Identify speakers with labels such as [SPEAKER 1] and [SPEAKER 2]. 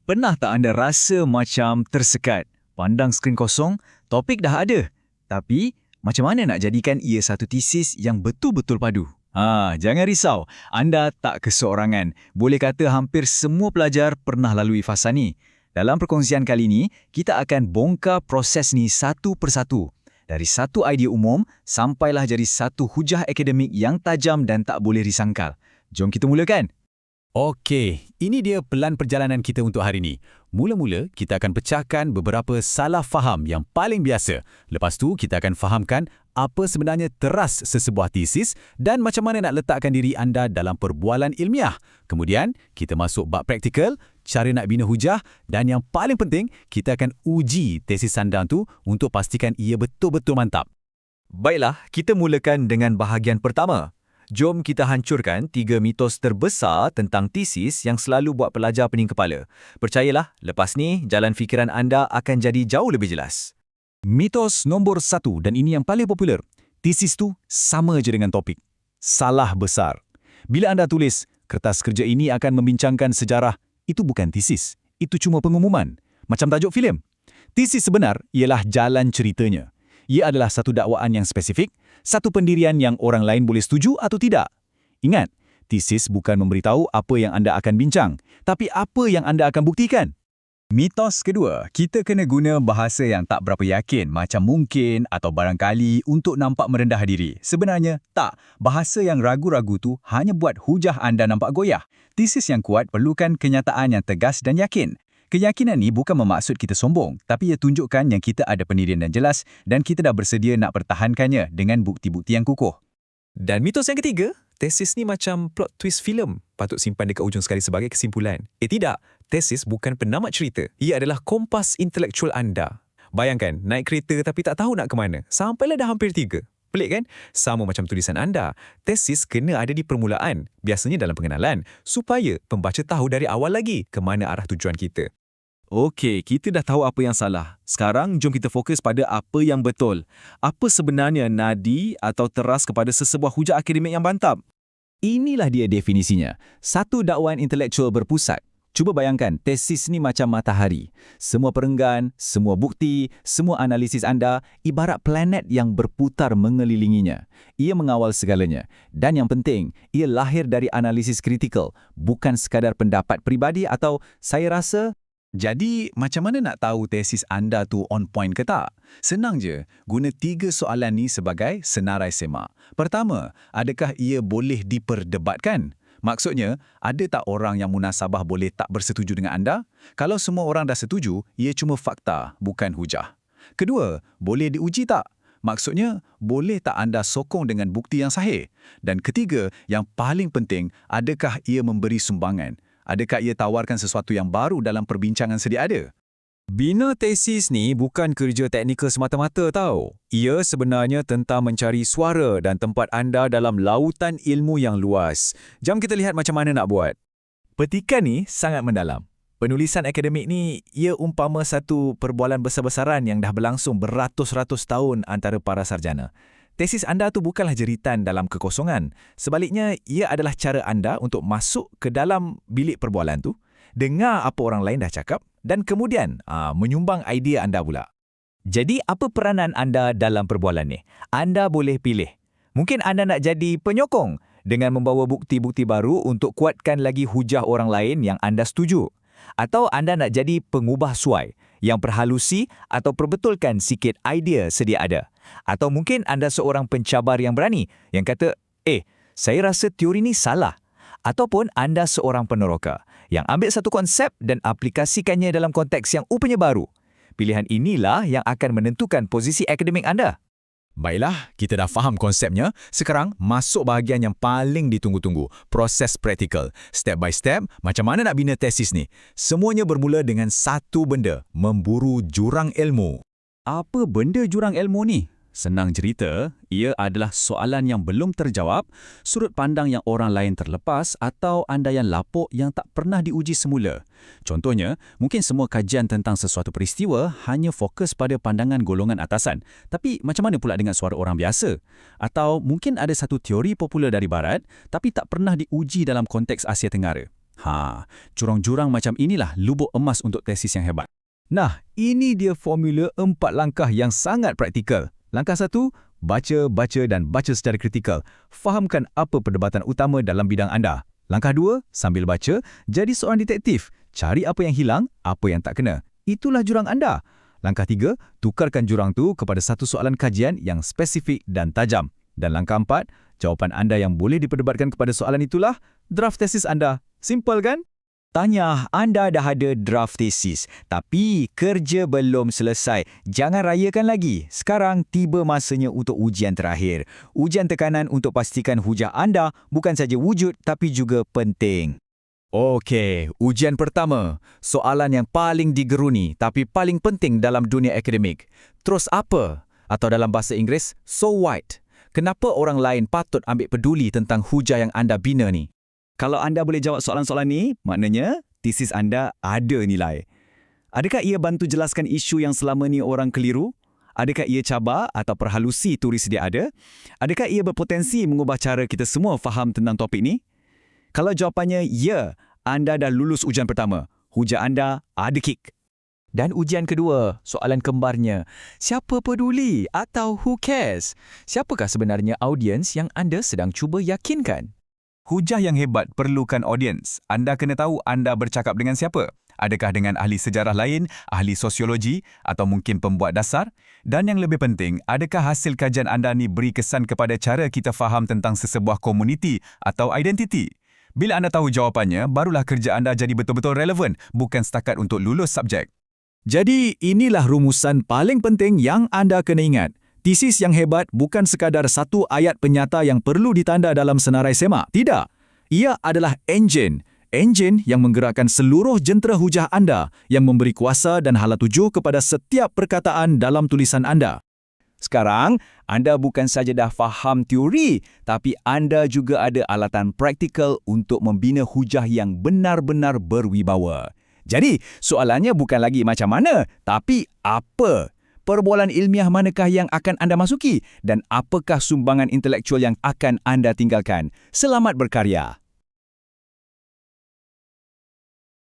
[SPEAKER 1] Pernah tak anda rasa macam tersekat? Pandang skrin kosong, topik dah ada. Tapi, macam mana nak jadikan ia satu tesis yang betul-betul padu? Jangan risau. Anda tak keseorangan. Boleh kata hampir semua pelajar pernah lalui fasa ni. Dalam perkongsian kali ini, kita akan bongkar proses ni satu persatu. Dari satu idea umum, sampailah jadi satu hujah akademik yang tajam dan tak boleh disangkal. Jom kita mulakan.
[SPEAKER 2] Okey, ini dia pelan perjalanan kita untuk hari ini. Mula-mula, kita akan pecahkan beberapa salah faham yang paling biasa. Lepas tu, kita akan fahamkan apa sebenarnya teras sesebuah tesis dan macam mana nak letakkan diri anda dalam perbualan ilmiah. Kemudian, kita masuk bab praktikal, cara nak bina hujah dan yang paling penting, kita akan uji tesis anda tu untuk pastikan ia betul-betul mantap.
[SPEAKER 1] Baiklah, kita mulakan dengan bahagian pertama. Jom kita hancurkan 3 mitos terbesar tentang tesis yang selalu buat pelajar pening kepala. Percayalah, lepas ni, jalan fikiran anda akan jadi jauh lebih jelas.
[SPEAKER 2] Mitos nombor 1 dan ini yang paling popular. Tesis tu sama je dengan topik. Salah besar. Bila anda tulis, kertas kerja ini akan membincangkan sejarah, itu bukan tesis. Itu cuma pengumuman. Macam tajuk filem. Tesis sebenar ialah jalan ceritanya. Ia adalah satu dakwaan yang spesifik, satu pendirian yang orang lain boleh setuju atau tidak. Ingat, tesis bukan memberitahu apa yang anda akan bincang, tapi apa yang anda akan buktikan.
[SPEAKER 1] Mitos kedua, kita kena guna bahasa yang tak berapa yakin, macam mungkin atau barangkali untuk nampak merendah diri. Sebenarnya, tak. Bahasa yang ragu-ragu tu hanya buat hujah anda nampak goyah. Tesis yang kuat perlukan kenyataan yang tegas dan yakin. Keyakinan ni bukan bermaksud kita sombong, tapi ia tunjukkan yang kita ada pendirian dan jelas dan kita dah bersedia nak pertahankannya dengan bukti-bukti yang kukuh.
[SPEAKER 3] Dan mitos yang ketiga, tesis ni macam plot twist filem, patut simpan dekat ujung sekali sebagai kesimpulan. Tidak, tesis bukan penamat cerita. Ia adalah kompas intelektual anda. Bayangkan, naik kereta tapi tak tahu nak ke mana. Sampailah dah hampir 3. Pelik kan? Sama macam tulisan anda. Tesis kena ada di permulaan, biasanya dalam pengenalan, supaya pembaca tahu dari awal lagi ke mana arah tujuan kita.
[SPEAKER 2] Okey, kita dah tahu apa yang salah. Sekarang, jom kita fokus pada apa yang betul. Apa sebenarnya nadi atau teras kepada sesebuah hujah akademik yang mantap? Inilah dia definisinya. Satu dakwaan intelektual berpusat. Cuba bayangkan, tesis ni macam matahari. Semua perenggan, semua bukti, semua analisis anda ibarat planet yang berputar mengelilinginya. Ia mengawal segalanya. Dan yang penting, ia lahir dari analisis kritikal, bukan sekadar pendapat peribadi atau saya rasa.
[SPEAKER 1] Jadi, macam mana nak tahu tesis anda tu on point ke tak? Senang je, guna 3 soalan ni sebagai senarai semak. Pertama, adakah ia boleh diperdebatkan? Maksudnya, ada tak orang yang munasabah boleh tak bersetuju dengan anda? Kalau semua orang dah setuju, ia cuma fakta, bukan hujah. Kedua, boleh diuji tak? Maksudnya, boleh tak anda sokong dengan bukti yang sahih? Dan ketiga, yang paling penting, adakah ia memberi sumbangan? Adakah ia tawarkan sesuatu yang baru dalam perbincangan sedia ada?
[SPEAKER 3] Bina tesis ni bukan kerja teknikal semata-mata tau. Ia sebenarnya tentang mencari suara dan tempat anda dalam lautan ilmu yang luas. Jom kita lihat macam mana nak buat. Petikan ni sangat mendalam. Penulisan akademik ni, ia umpama satu perbualan besar-besaran yang dah berlangsung beratus-ratus tahun antara para sarjana. Tesis anda tu bukanlah jeritan dalam kekosongan. Sebaliknya, ia adalah cara anda untuk masuk ke dalam bilik perbualan tu, dengar apa orang lain dah cakap dan kemudian menyumbang idea anda pula. Jadi, apa peranan anda dalam perbualan ni? Anda boleh pilih. Mungkin anda nak jadi penyokong dengan membawa bukti-bukti baru untuk kuatkan lagi hujah orang lain yang anda setuju. Atau anda nak jadi pengubah suai yang perhalusi atau perbetulkan sikit idea sedia ada. Atau mungkin anda seorang pencabar yang berani yang kata, saya rasa teori ni salah. Ataupun anda seorang peneroka yang ambil satu konsep dan aplikasikannya dalam konteks yang rupanya baru. Pilihan inilah yang akan menentukan posisi akademik anda.
[SPEAKER 2] Baiklah, kita dah faham konsepnya. Sekarang, masuk bahagian yang paling ditunggu-tunggu, proses praktikal. Step by step, macam mana nak bina tesis ni? Semuanya bermula dengan satu benda, memburu jurang ilmu. Apa benda jurang ilmu ni? Senang cerita, ia adalah soalan yang belum terjawab, sudut pandang yang orang lain terlepas atau andaian lapuk yang tak pernah diuji semula. Contohnya, mungkin semua kajian tentang sesuatu peristiwa hanya fokus pada pandangan golongan atasan. Tapi macam mana pula dengan suara orang biasa? Atau mungkin ada satu teori popular dari Barat tapi tak pernah diuji dalam konteks Asia Tenggara.
[SPEAKER 3] Jurang-jurang macam inilah lubuk emas untuk tesis yang hebat.
[SPEAKER 2] Nah, ini dia formula 4 langkah yang sangat praktikal. Langkah 1, baca dan baca secara kritikal. Fahamkan apa perdebatan utama dalam bidang anda. Langkah 2, sambil baca, jadi seorang detektif. Cari apa yang hilang, apa yang tak kena. Itulah jurang anda. Langkah 3, tukarkan jurang tu kepada satu soalan kajian yang spesifik dan tajam. Dan langkah 4, jawapan anda yang boleh diperdebatkan kepada soalan itulah draft tesis anda. Simple kan?
[SPEAKER 3] Tanya, anda dah ada draft tesis, tapi kerja belum selesai. Jangan rayakan lagi. Sekarang tiba masanya untuk ujian terakhir. Ujian tekanan untuk pastikan hujah anda bukan saja wujud tapi juga penting.
[SPEAKER 2] Okey, ujian pertama. Soalan yang paling digeruni tapi paling penting dalam dunia akademik. Terus apa? Atau dalam bahasa Inggeris, so what? Kenapa orang lain patut ambil peduli tentang hujah yang anda bina ni?
[SPEAKER 3] Kalau anda boleh jawab soalan-soalan ni, maknanya tesis anda ada nilai. Adakah ia bantu jelaskan isu yang selama ni orang keliru? Adakah ia cabar atau perhalusi turis dia ada? Adakah ia berpotensi mengubah cara kita semua faham tentang topik ni? Kalau jawapannya ya, anda dah lulus ujian pertama. Hujah anda ada kick. Dan ujian kedua, soalan kembarnya, siapa peduli atau who cares? Siapakah sebenarnya audiens yang anda sedang cuba yakinkan?
[SPEAKER 1] Hujah yang hebat perlukan audiens. Anda kena tahu anda bercakap dengan siapa. Adakah dengan ahli sejarah lain, ahli sosiologi atau mungkin pembuat dasar? Dan yang lebih penting, adakah hasil kajian anda ni beri kesan kepada cara kita faham tentang sesebuah komuniti atau identiti? Bila anda tahu jawapannya, barulah kerja anda jadi betul-betul relevan, bukan setakat untuk lulus subjek.
[SPEAKER 2] Jadi, inilah rumusan paling penting yang anda kena ingat. Tesis yang hebat bukan sekadar satu ayat penyata yang perlu ditanda dalam senarai semak. Tidak. Ia adalah enjin. Enjin yang menggerakkan seluruh jentera hujah anda yang memberi kuasa dan hala tuju kepada setiap perkataan dalam tulisan anda.
[SPEAKER 3] Sekarang, anda bukan saja dah faham teori, tapi anda juga ada alatan praktikal untuk membina hujah yang benar-benar berwibawa. Jadi, soalannya bukan lagi macam mana, tapi apa? Perbualan ilmiah manakah yang akan anda masuki dan apakah sumbangan intelektual yang akan anda tinggalkan? Selamat berkarya!